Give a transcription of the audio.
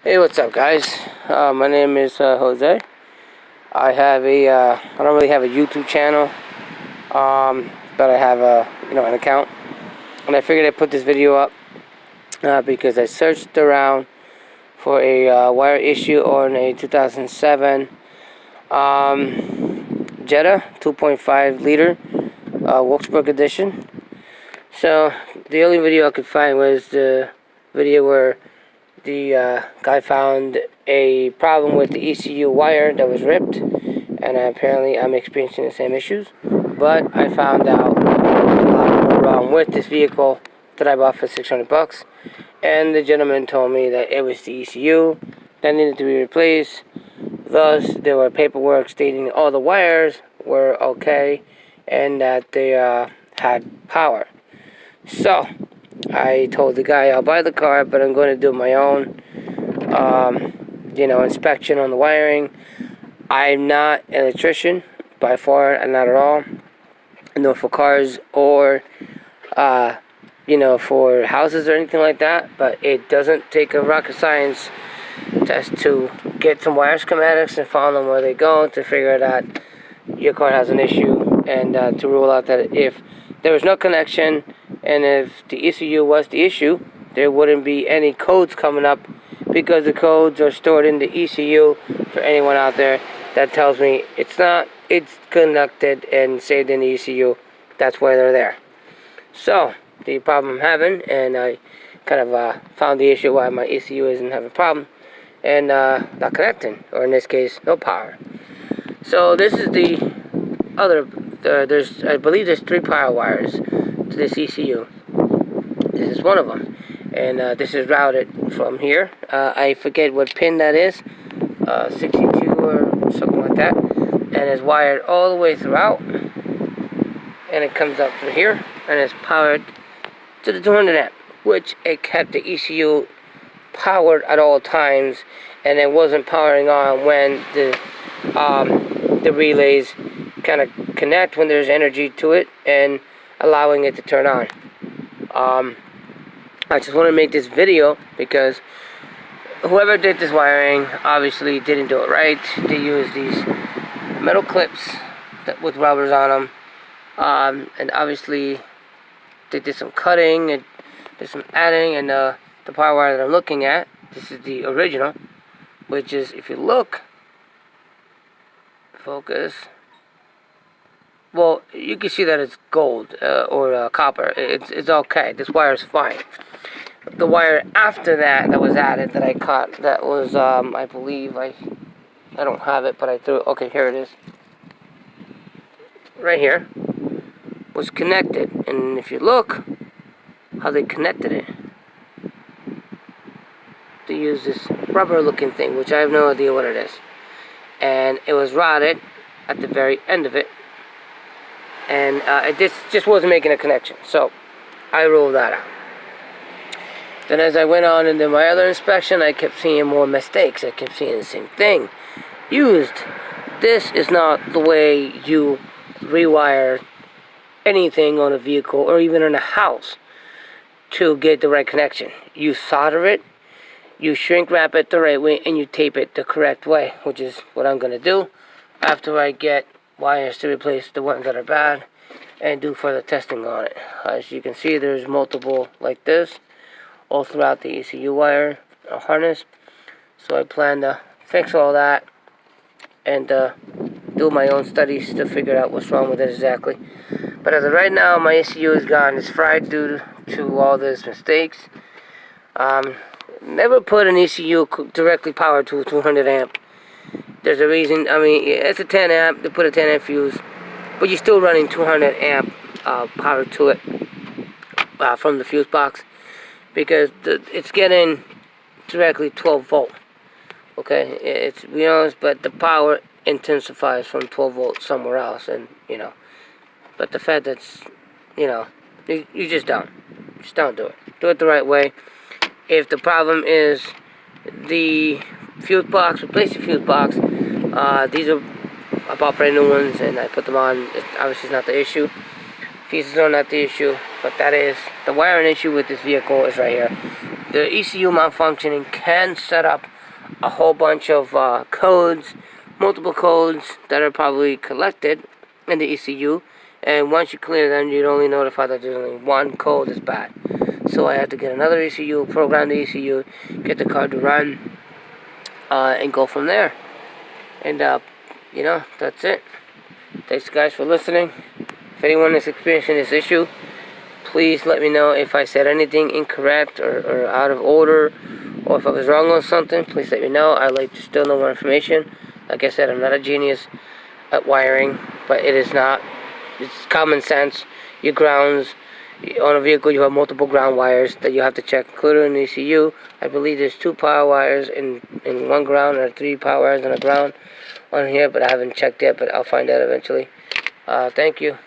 Hey, what's up, guys? My name is Jose. I don't really have a YouTube channel, but I have an account, and I figured I'd put this video up because I searched around for a wire issue on a 2007 Jetta 2.5 liter Wilkesburg edition. So the only video I could find was the video where the guy found a problem with the ECU wire that was ripped, and apparently I'm experiencing the same issues. But I found out a lot more wrong with this vehicle that I bought for $600, and the gentleman told me that it was the ECU that needed to be replaced. Thus, there were paperwork stating all the wires were okay and that they had power. So I told the guy I'll buy the car, but I'm going to do my own, inspection on the wiring. I'm not an electrician, by far, not at all. No, for cars or, for houses or anything like that. But it doesn't take a rocket science test to get some wire schematics and follow them where they go to figure that your car has an issue, and to rule out that if there was no connection and if the ECU was the issue, there wouldn't be any codes coming up, because the codes are stored in the ECU. For anyone out there that tells me it's not, it's connected and saved in the ECU, that's why they're there. So the problem I'm having, and I kind of found the issue why my ECU isn't having a problem and not connecting, or in this case, no power. So this is the other, I believe there's 3 power wires to this ECU. This is one of them, and this is routed from here. I forget what pin that is, 62 or something like that, and it's wired all the way throughout, and it comes up through here, and it's powered to the 200 amp, which it kept the ECU powered at all times, and it wasn't powering on when the relays kind of connect when there's energy to it and allowing it to turn on. I just want to make this video because whoever did this wiring obviously didn't do it right. They used these metal clips with rubbers on them, and obviously they did some cutting and did some adding, and the power wire that I'm looking at, this is the original, which is, if you look, focus, well, you can see that it's gold or copper. It's okay. This wire is fine. The wire after that was added that I caught, that was I believe I don't have it, but I threw it. Okay, here it is. Right here was connected, and if you look how they connected it, they use this rubber-looking thing, which I have no idea what it is, and it was rotted at the very end of it. And it just wasn't making a connection, so I ruled that out. Then as I went on into my other inspection, I kept seeing more mistakes. I kept seeing the same thing used. This is not the way you rewire anything on a vehicle or even in a house to get the right connection. You solder it, you shrink wrap it the right way, and you tape it the correct way, which is what I'm going to do after I get wires to replace the ones that are bad and do further testing on it. As you can see, there's multiple like this all throughout the ECU wire harness, so I plan to fix all that and do my own studies to figure out what's wrong with it exactly. But as of right now, my ECU is gone. It's fried due to all these mistakes. Never put an ECU directly powered to a 200 amp. There's a reason. I mean, it's a 10 amp, they put a 10 amp fuse, but you're still running 200 amp power to it from the fuse box, because it's getting directly 12 volt. Okay, it's, be honest, but the power intensifies from 12 volts somewhere else, and but the fact that's, you just don't do it. Do it the right way. If the problem is the fuse box, replace the fuse box. These are, I bought brand new ones and I put them on. Obviously, it's not the issue. Fuses are not the issue, but that is the wiring issue with this vehicle is right here. the ECU malfunctioning can set up a whole bunch of codes, multiple codes that are probably collected in the ECU, and once you clear them, you'd only notify that there's only one code that's bad. So I had to get another ECU, program the ECU, get the car to run, and go from there. And you know, that's it. Thanks guys for listening. If anyone is experiencing this issue, please let me know if I said anything incorrect or out of order, or if I was wrong on something. Please let me know. I'd like to still know more information. Like I said, I'm not a genius at wiring, but it is not. It's common sense. Your grounds, on a vehicle you have multiple ground wires that you have to check, including in the ECU. I believe there's 2 power wires in one ground, or 3 power wires in a ground on here, but I haven't checked yet, but I'll find out eventually. Thank you.